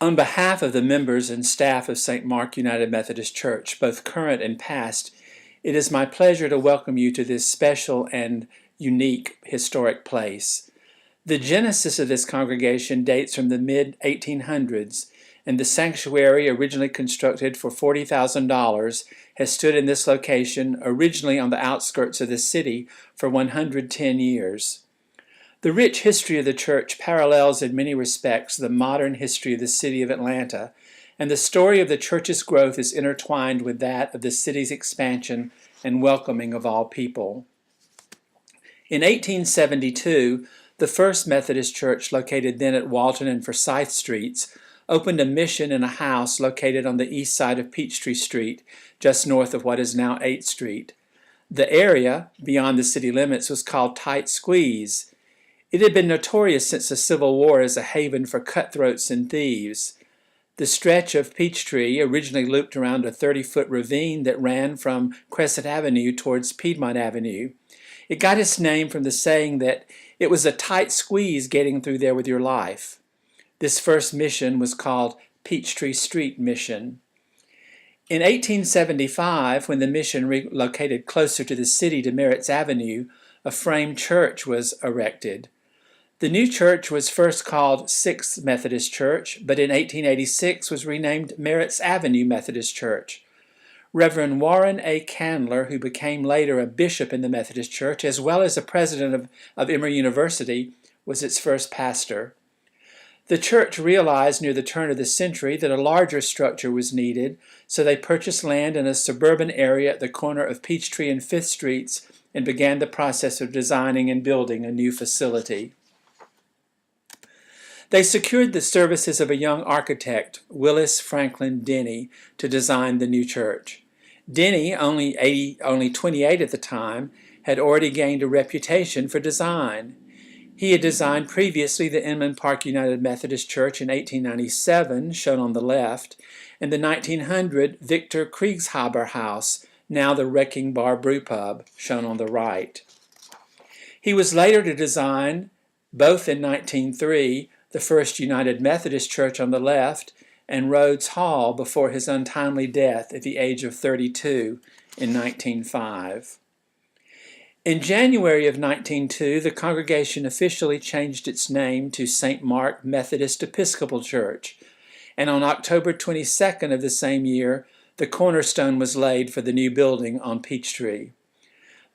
On behalf of the members and staff of St. Mark United Methodist Church, both current and past, it is my pleasure to welcome you to this special and unique historic place. The genesis of this congregation dates from the mid-1800s, and the sanctuary, originally constructed for $40,000, has stood in this location, originally on the outskirts of the city, for 110 years. The rich history of the church parallels in many respects the modern history of the city of Atlanta, and the story of the church's growth is intertwined with that of the city's expansion and welcoming of all people. In 1872, the First Methodist Church, located then at Walton and Forsyth Streets, opened a mission in a house located on the east side of Peachtree Street, just north of what is now 8th Street. The area, beyond the city limits, was called Tight Squeeze. It had been notorious since the Civil War as a haven for cutthroats and thieves. The stretch of Peachtree originally looped around a 30-foot ravine that ran from Crescent Avenue towards Piedmont Avenue. It got its name from the saying that it was a tight squeeze getting through there with your life. This first mission was called Peachtree Street Mission. In 1875, when the mission relocated closer to the city to Merritt's Avenue, a frame church was erected. The new church was first called Sixth Methodist Church, but in 1886 was renamed Merritt's Avenue Methodist Church. Reverend Warren A. Candler, who became later a bishop in the Methodist Church, as well as a president of Emory University, was its first pastor. The church realized near the turn of the century that a larger structure was needed, so they purchased land in a suburban area at the corner of Peachtree and 5th Streets and began the process of designing and building a new facility. They secured the services of a young architect, Willis Franklin Denny, to design the new church. Denny, only 28 at the time, had already gained a reputation for design. He had designed previously the Inman Park United Methodist Church in 1897, shown on the left, and the 1900 Victor Kriegshaber House, now the Wrecking Bar Brew Pub, shown on the right. He was later to design, both in 1903, the First United Methodist Church on the left, and Rhodes Hall before his untimely death at the age of 32 in 1905. In January of 1902, the congregation officially changed its name to St. Mark Methodist Episcopal Church, and on October 22nd of the same year, the cornerstone was laid for the new building on Peachtree.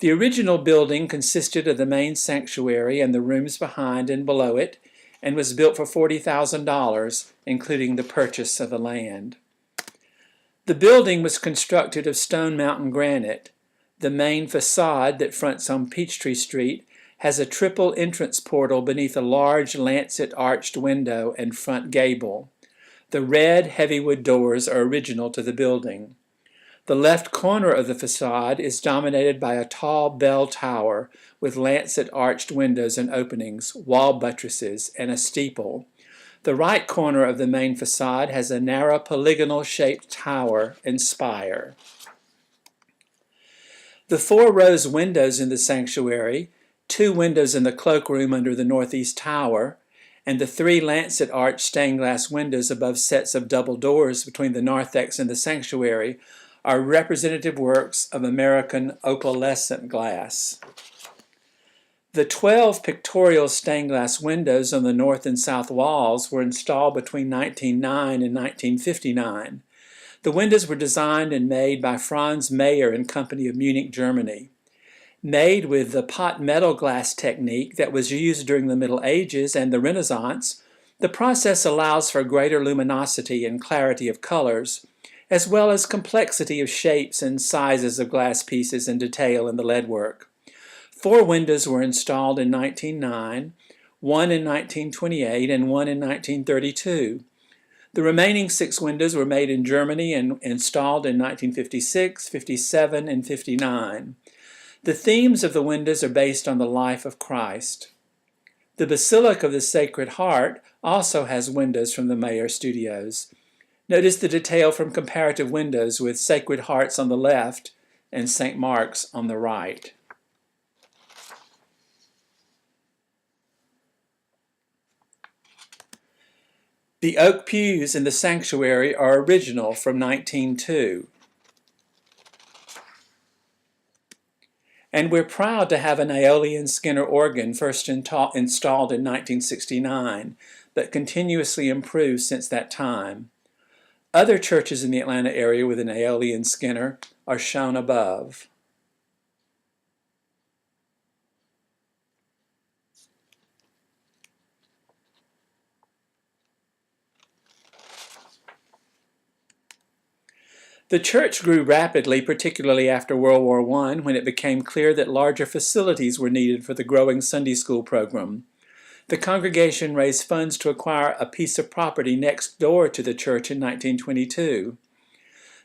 The original building consisted of the main sanctuary and the rooms behind and below it, and was built for $40,000, including the purchase of the land. The building was constructed of Stone Mountain granite. The main facade that fronts on Peachtree Street has a triple entrance portal beneath a large lancet arched window and front gable. The red heavywood doors are original to the building. The left corner of the facade is dominated by a tall bell tower with lancet arched windows and openings, wall buttresses, and a steeple. The right corner of the main facade has a narrow polygonal-shaped tower and spire. The 4 rose windows in the sanctuary, 2 windows in the cloakroom under the northeast tower, and the 3 lancet arched stained glass windows above sets of double doors between the narthex and the sanctuary are representative works of American opalescent glass. The 12 pictorial stained glass windows on the north and south walls were installed between 1909 and 1959. The windows were designed and made by Franz Mayer and Company of Munich, Germany. Made with the pot metal glass technique that was used during the Middle Ages and the Renaissance, the process allows for greater luminosity and clarity of colors, as well as complexity of shapes and sizes of glass pieces and detail in the leadwork. 4 windows were installed in 1909, 1 in 1928, and 1 in 1932. The remaining 6 windows were made in Germany and installed in 1956, 57, and 59. The themes of the windows are based on the life of Christ. The Basilica of the Sacred Heart also has windows from the Mayer Studios. Notice the detail from comparative windows with Sacred Hearts on the left and St. Mark's on the right. The oak pews in the sanctuary are original from 1902. And we're proud to have an Aeolian Skinner organ first installed in 1969, but continuously improved since that time. Other churches in the Atlanta area with an Aeolian Skinner are shown above. The church grew rapidly, particularly after World War I, when it became clear that larger facilities were needed for the growing Sunday school program. The congregation raised funds to acquire a piece of property next door to the church in 1922.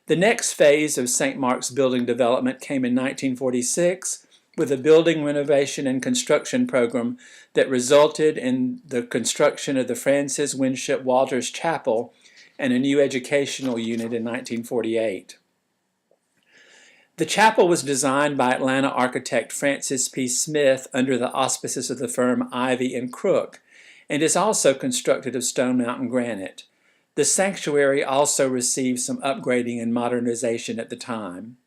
The next phase of St. Mark's building development came in 1946 with a building renovation and construction program that resulted in the construction of the Francis Winship Walters Chapel and a new educational unit in 1948. The chapel was designed by Atlanta architect Francis P. Smith under the auspices of the firm Ivy and Crook, and is also constructed of Stone Mountain granite. The sanctuary also received some upgrading and modernization at the time.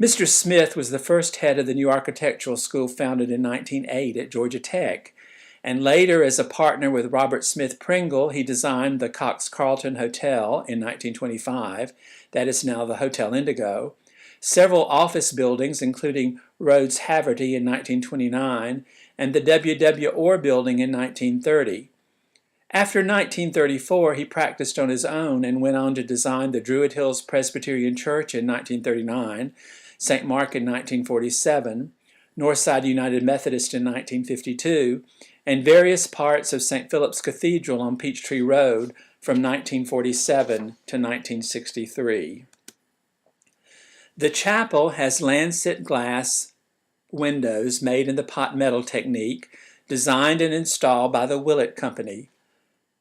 Mr. Smith was the first head of the new architectural school founded in 1908 at Georgia Tech, and later, as a partner with Robert Smith Pringle, he designed the Cox-Carlton Hotel in 1925, that is now the Hotel Indigo, several office buildings, including Rhodes Haverty in 1929, and the W.W. Orr Building in 1930. After 1934, he practiced on his own and went on to design the Druid Hills Presbyterian Church in 1939, St. Mark in 1947, Northside United Methodist in 1952, and various parts of St. Philip's Cathedral on Peachtree Road from 1947 to 1963. The chapel has lancet glass windows made in the pot metal technique, designed and installed by the Willett Company.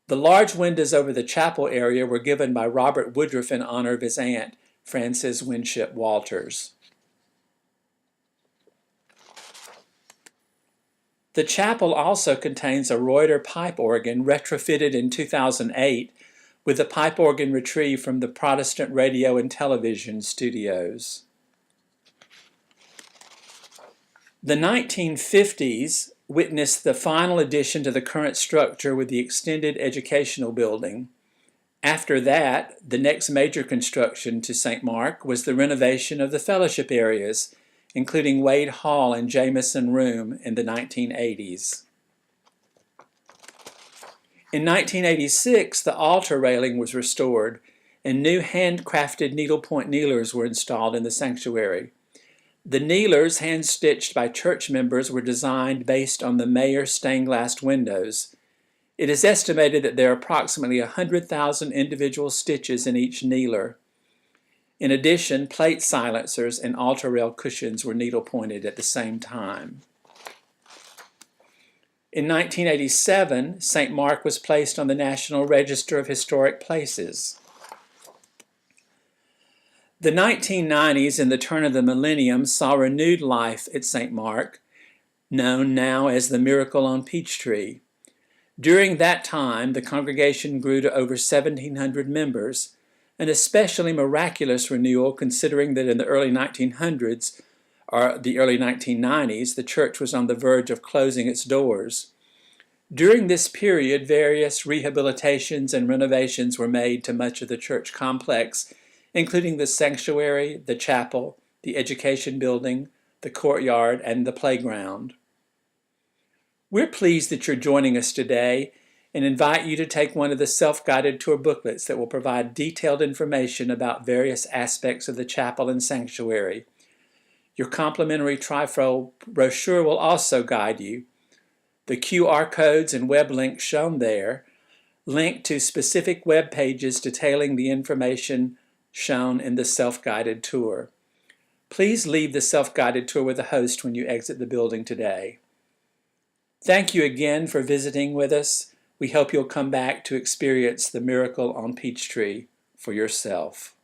The large windows over the chapel area were given by Robert Woodruff in honor of his aunt, Frances Winship Walters. The chapel also contains a Reuter pipe organ retrofitted in 2008 with a pipe organ retrieved from the Protestant Radio and Television Studios. The 1950s witnessed the final addition to the current structure with the extended educational building. After that, the next major construction to St. Mark was the renovation of the fellowship areas, including Wade Hall and Jameson Room in the 1980s. In 1986, the altar railing was restored, and new handcrafted needlepoint kneelers were installed in the sanctuary. The kneelers, hand-stitched by church members, were designed based on the Mayer stained glass windows. It is estimated that there are approximately 100,000 individual stitches in each kneeler. In addition, plate silencers and altar rail cushions were needle-pointed at the same time. In 1987, St. Mark was placed on the National Register of Historic Places. The 1990s and the turn of the millennium saw renewed life at St. Mark, known now as the Miracle on Peachtree. During that time, the congregation grew to over 1,700 members, an especially miraculous renewal considering that in the early 1900s, or the early 1990s, the church was on the verge of closing its doors. During this period, various rehabilitations and renovations were made to much of the church complex, including the sanctuary, the chapel, the education building, the courtyard, and the playground. We're pleased that you're joining us today and invite you to take one of the self-guided tour booklets that will provide detailed information about various aspects of the chapel and sanctuary. Your complimentary trifold brochure will also guide you. The QR codes and web links shown there link to specific web pages detailing the information shown in the self-guided tour. Please leave the self-guided tour with the host when you exit the building today. Thank you again for visiting with us. We hope you'll come back to experience the Miracle on Peachtree for yourself.